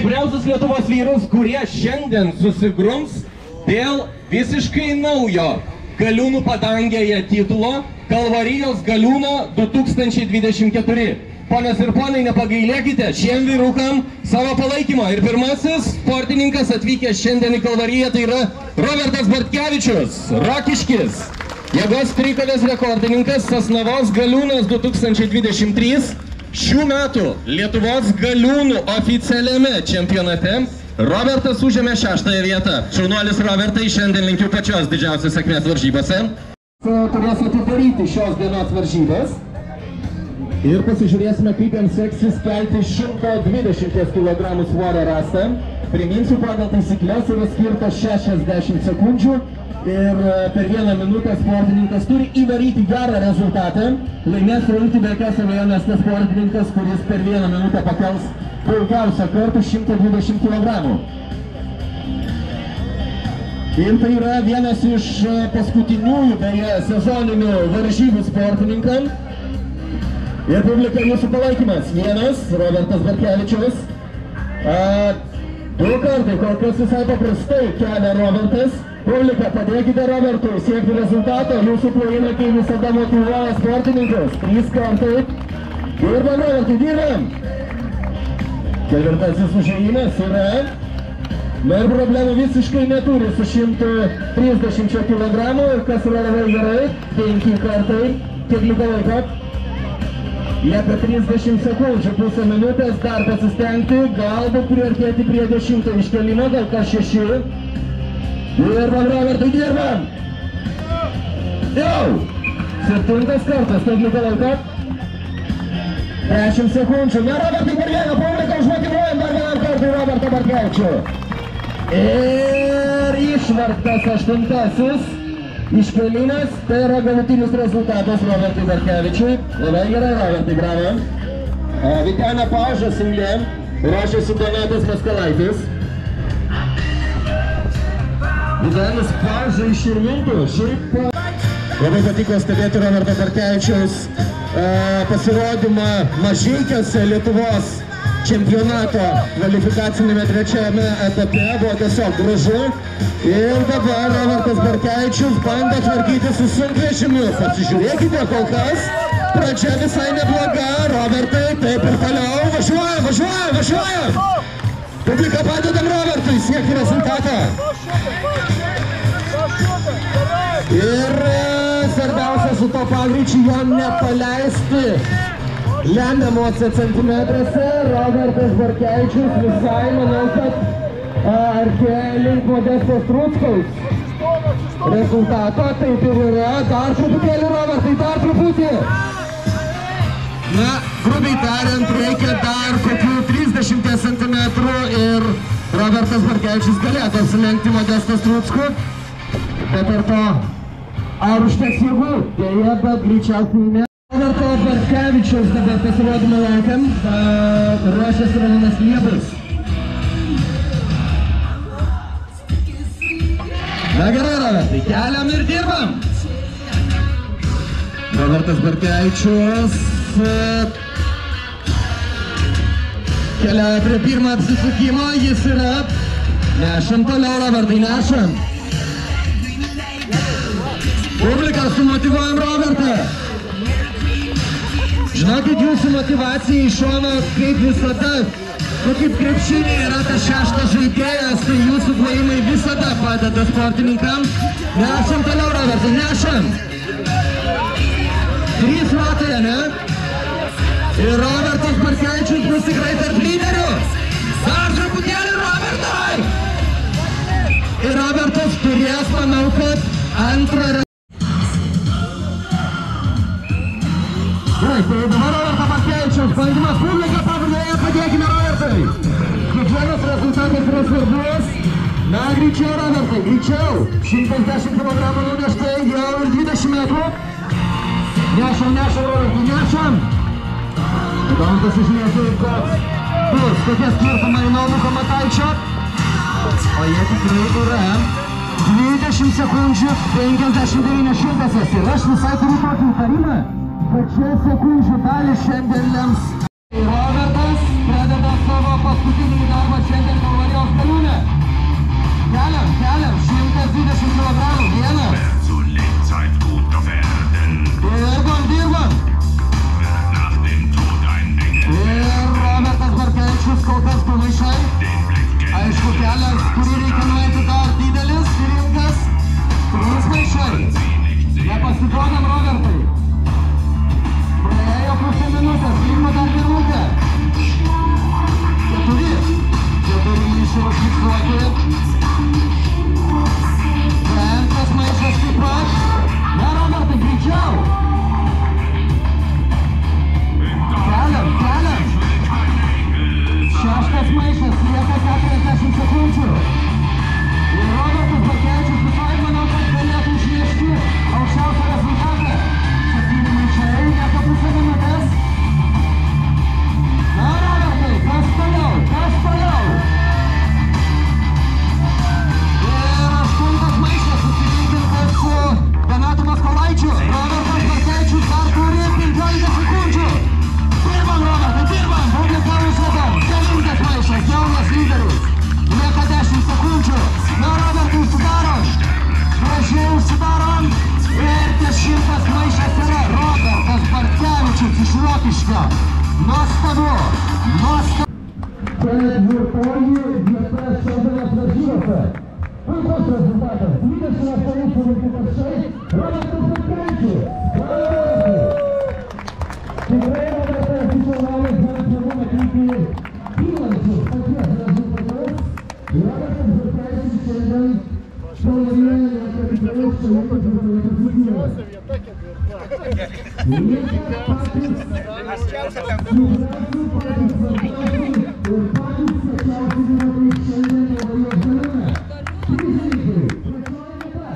stipriausius Lietuvos vyrus, kurie šiandien susigrums dėl visiškai naujo Galiūnų padangėje titulo Kalvarijos Galiūno 2024. Ponios ir ponai, nepagailėkite šiem vyrukam savo palaikymą. Ir pirmasis sportininkas atvykęs šiandien į Kalvariją tai yra Robertas Bartkevičius, Rokiškis. Jėgos trikovės rekordininkas Sasnavos Galiūnas 2023. Šių metų Lietuvos Galiūnų oficialiame čempionate Robertas užėmė 6-ąją vietą. Šaunuolis Robertai, šiandien linkiu pačios didžiausios sėkmės varžybose. Turės atidaryti šios dienos varžybas. Ir pasižiūrėsime, kaip jiems seksis kelti 120 kg svorio rastą. Priminsiu, pagal taisyklės yra skirta 60 sekundžių. Ir per 1 minutę sportininkas turi įvaryti gerą rezultatą. Laimės rungtį be jokios abejonės tas sportininkas, kuris per 1 minutę pakels daugiausia kartų 120 kg. Ir tai yra vienas iš paskutiniųjų beje sezoninių varžybų sportininkam. Ir publika jūsų palaikymas. Vienas, Robertas Bartkevičius. 2 kartai, kol kas visai paprastai kelia Robertas. Publika, padėkite Robertui siekti rezultato. Jūsų plojimai, kai visada motyvuoja sportininkus. 3 kartai. Dirbam, Robertai, dirbam. Ketvirtasis užėjimas yra. Na ir problemų visiškai neturi su 130 kg. Ir kas yra labai gerai, 5 kartai. Kiek liko laiko? Lieka 30 sekundžių, pusę minutės, dar pasistengti, galbūt priartėti prie 10 iškelimo, gal kas 6. Dirbam, Robertai, dirbam! Jau! 7 kartas, kiek liko laiko? 10 sekundžių. Ne, Robertai, per vieną publiką užmotyvuojam dar vienam kartui Robertą Bartkevičių. Ir išvartas 8-asis. Iškelimas, tai yra galutinis rezultatas Robertui Bartkevičiui. Labai gerai, Robertai, bravo. Vytenė Pauža singlė, ruošiasi Donatas Maskalaitis. Vytenis Pauža iš Širvintų. Labai patiko stebėti Roberto Bartkevičiaus pasirodymą Mažeikiuose Lietuvos čempionato kvalifikacinėme 3-ame etape. Buvo tiesiog gražu. Ir dabar Robertas Bartkevičius bando tvarkyti su sunkvežimiu. Pasižiūrėkite, kol kas pradžia visai nebloga. Robertai, taip ir toliau. Važiuojam, važiuojam, važiuojam. Publika, padedam Robertui siekti rezultatą. Ir svarbiausia su to pagreičiu jo nepaleisti. Lemiamuose centimetruose Robertas Bartkevičius visai, manau, kad artėja link Modesto Struckaus rezultato. Taip ir yra. Dar truputėlį, Robertai, dar truputį. Na, grubiai tariant, reikia dar kokių 30 cm ir Robertas Bartkevičius galėtų apsilenkti Modestą Struckų. Bet ar to, ar užteks jėgų? Deja, bet greičiausiai ne. Roberto Bartkevičiaus dabar pasirodymą laukiam. Ruošiasi Ramūnas Liebus. Na gerai, Robertai, keliam ir dirbam. Robertas Bartkevičius keliauja prie pirmą apsisukimo. Jis yra. Nešam toliau, Robertai, nešam. Publika, sumotyvuojam Robertą. Žinokit, jūsų motivacija iš šono, kaip visada, kaip krepšinė yra tas 6 žaidėjas, tai jūsų plojimai visada padeda sportininkam. Nešam toliau, Robertai, nešam. 3 metai, ne? Ir Robertas Bartkevičius bus tikrai tarp lyderių. Dar truputėlį Robertai! Ir Robertas turės, manau, kad antrą. Gerai, tai dabar Roberto Bartkevičiaus bandymas, publika pabudėja, padėkime Robertai. Kiekvienas rezultatas yra svarbus. Na, greičiau, Robertai, greičiau. 110 kg nuneštai, jau ir 20 metrų. Nešam, Robertai, nešam. Įdomu pasižiūrėti, koks bus, kokie skirtumai nuo Luko Mataičio. O jie tikrai yra 20 sekundžių, 59 šimtasias. Ir aš visai turiu tokį įtarimą, kad šią sekundžių dalį šiandien lems. Robertas pradeda savo paskutinį darbą šiandien. važiuoti. Penktas maišas taip pat. Na, Robertai, greičiau. Keliam. Šeštas maišas, lieka 40 sekundžių. Ir Robertas Barkevičius visai manau, kad galėtų išnešti aukščiausią rezultatą. 7 maišai, lieka pusę minutės. Na, Robertai, kas toliau? Ir 8 maišas susigintintas su Donatu Maskolaičiu. Robertas Barkevičius dar turi 15 sekundžių. Dirbam, Robertai, dirbam! Publika užvedam. 9 maišas, jaunas lyderis. Lieka 10 sekundžių. Na, Robertai, užsidarom. Gražiai užsidarom. Ir 10 maišas yra Robertas Barkevičius iš Rokiškio. Nuostabu. Ketvirtoji vieta šiandienos varžybose. Antras rezultatas. 28 surinkti taškai. Robertas Barkevičius. Tikrai Robertas Barkevičius man svarbu matyti kylančius paties rezultatus. Robertas Barkevičius šiandien pralaimėjo nekapitalius šalikus rezultatus lygioje. Lieka patys svarbiausi ir patys svarbiausi vyrukai šiandien Kalvarijos galiūne. Prizininkai, trečioji vieta.